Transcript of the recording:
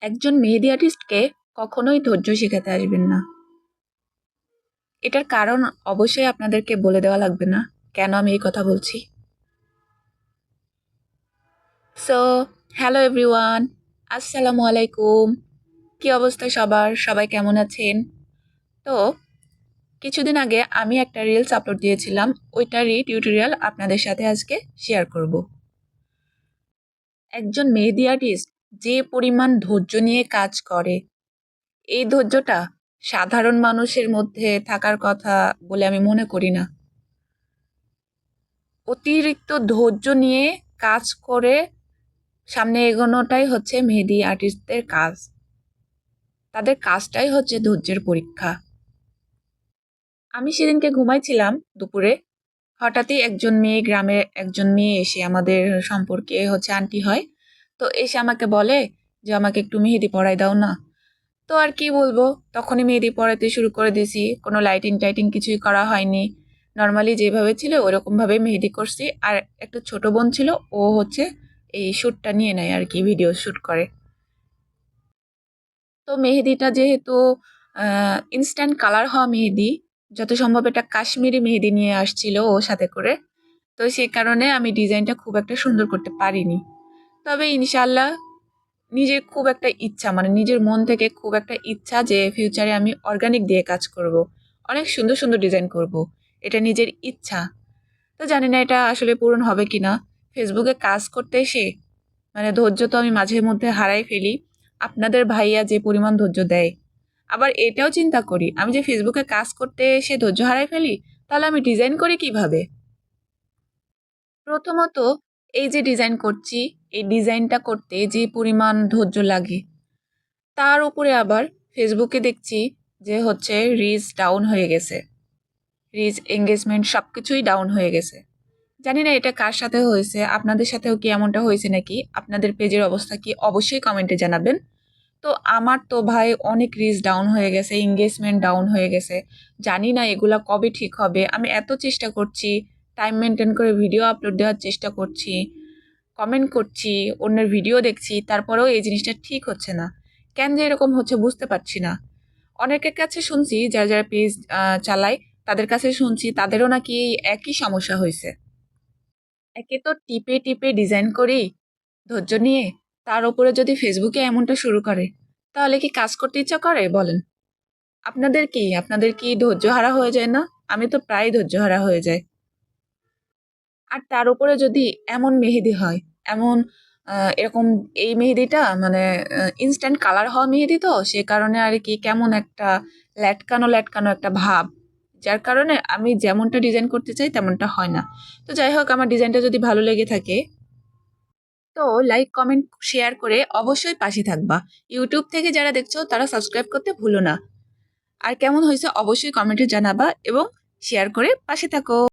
একজন মেহেদি আর্টিস্টকে কখনোই ধৈর্য শেখাতে আসবেন না। এটার কারণ অবশ্যই আপনাদেরকে বলে দেওয়া লাগবে না কেন আমি এই কথা বলছি। সো হ্যালো এভরিওয়ান, আসসালামু আলাইকুম। কি অবস্থা সবার? সবাই কেমন আছেন? তো কিছুদিন আগে আমি একটা রিলস আপলোড দিয়েছিলাম, ওইটারই টিউটোরিয়াল আপনাদের সাথে আজকে শেয়ার করব। একজন মেহেদি আর্টিস্ট যে পরিমাণ ধৈর্য নিয়ে কাজ করে, এই ধৈর্যটা সাধারণ মানুষের মধ্যে থাকার কথা বলে আমি মনে করি না। অতিরিক্ত ধৈর্য নিয়ে কাজ করে সামনে এগোনোটাই হচ্ছে মেহেদি আর্টিস্টদের কাজ। তাদের কাজটাই হচ্ছে ধৈর্যের পরীক্ষা। আমি সেদিনকে ঘুমাইছিলাম দুপুরে, হঠাৎই গ্রামের একজন মেয়ে এসে, আমাদের সম্পর্কে হচ্ছে আন্টি হয়, তো এসে আমাকে বলে যে আমাকে একটু মেহেদি পরাই দাও না। তো আর কি বলবো, তখনই মেহেদি পরাতে শুরু করে দিয়েছি। কোনো লাইটিং টাইটিং কিছুই করা হয়নি, নর্মালি যেভাবে ছিল ওরকমভাবে মেহেদি করছি। আর একটা ছোট বোন ছিল, ও হচ্ছে এই শ্যুটটা নিয়ে নেয় আর কি, ভিডিও শ্যুট করে। তো মেহেদিটা যেহেতু ইনস্ট্যান্ট কালার হওয়া মেহেদি, যত সম্ভব এটা কাশ্মীরি মেহেদি নিয়ে আসছিল ও সাথে করে, তো সেই কারণে আমি ডিজাইনটা খুব একটা সুন্দর করতে পারিনি। তবে ইনশাল্লাহ নিজের খুব একটা ইচ্ছা, মানে নিজের মন থেকে খুব একটা ইচ্ছা যে ফিউচারে আমি অর্গানিক দিয়ে কাজ করব, অনেক সুন্দর সুন্দর ডিজাইন করব। এটা নিজের ইচ্ছা। তো জানি না এটা আসলে পূরণ হবে কি না। ফেসবুকে কাজ করতে এসে মানে ধৈর্য তো আমি মাঝে মধ্যে হারাই ফেলি। আপনাদের ভাইয়া যে পরিমাণ ধৈর্য দেয়, আবার এটাও চিন্তা করি আমি যে ফেসবুকে কাজ করতে এসে ধৈর্য হারাই ফেলি, তাহলে আমি ডিজাইন করি কিভাবে? প্রথমত, এই যে ডিজাইন করছি, এই ডিজাইনটা করতে যে পরিমাণ ধৈর্য লাগে, তার উপরে আবার ফেসবুকে দেখছি যে হচ্ছে রিচ ডাউন হয়ে গেছে, রিচ এঙ্গেজমেন্ট সব কিছুই ডাউন হয়ে গেছে। জানি না এটা কার সাথে হয়েছে, আপনাদের সাথেও কি এমনটা হয়েছে নাকি? আপনাদের পেজের অবস্থা কি অবশ্যই কমেন্টে জানাবেন। তো আমার তো ভাই অনেক রিচ ডাউন হয়ে গেছে, এঙ্গেজমেন্ট ডাউন হয়ে গেছে। জানি না এগুলা কবে ঠিক হবে। আমি এত চেষ্টা করছি, টাইম মেনটেন করে ভিডিও আপলোড দেওয়ার চেষ্টা করছি, কমেন্ট করছি, অন্যের ভিডিও দেখছি, তারপরেও এই জিনিসটা ঠিক হচ্ছে না। কেন যে এরকম হচ্ছে বুঝতে পারছি না। অনেকের কাছে শুনছি, যারা যারা পেজ চালায়, তাদের কাছে শুনছি তাদেরও নাকি একই সমস্যা হয়েছে। একে তো টিপে টিপে ডিজাইন করি ধৈর্য নিয়ে, তার উপরে যদি ফেসবুকে এমনটা শুরু করে, তাহলে কি কাজ করতে ইচ্ছা করে বলেন? আপনাদের কি ধৈর্য হারা হয়ে যায় না? আমি তো প্রায় ধৈর্য হারা হয়ে যায়। আর তার উপরে যদি এমন মেহেদি হয়, এমন এরকম, এই মেহেদিটা মানে ইনস্ট্যান্ট কালার হওয়া মেহেদি, তো সে কারণে আর কি কেমন একটা ল্যাটকানো ল্যাটকানো একটা ভাব, যার কারণে আমি যেমনটা ডিজাইন করতে চাই তেমনটা হয় না। তো যাই হোক, আমার ডিজাইনটা যদি ভালো লেগে থাকে, তো লাইক কমেন্ট শেয়ার করে অবশ্যই পাশে থাকবা। ইউটিউব থেকে যারা দেখছো তারা সাবস্ক্রাইব করতে ভুলো না। আর কেমন হয়েছে অবশ্যই কমেন্টে জানাবা এবং শেয়ার করে পাশে থাকো।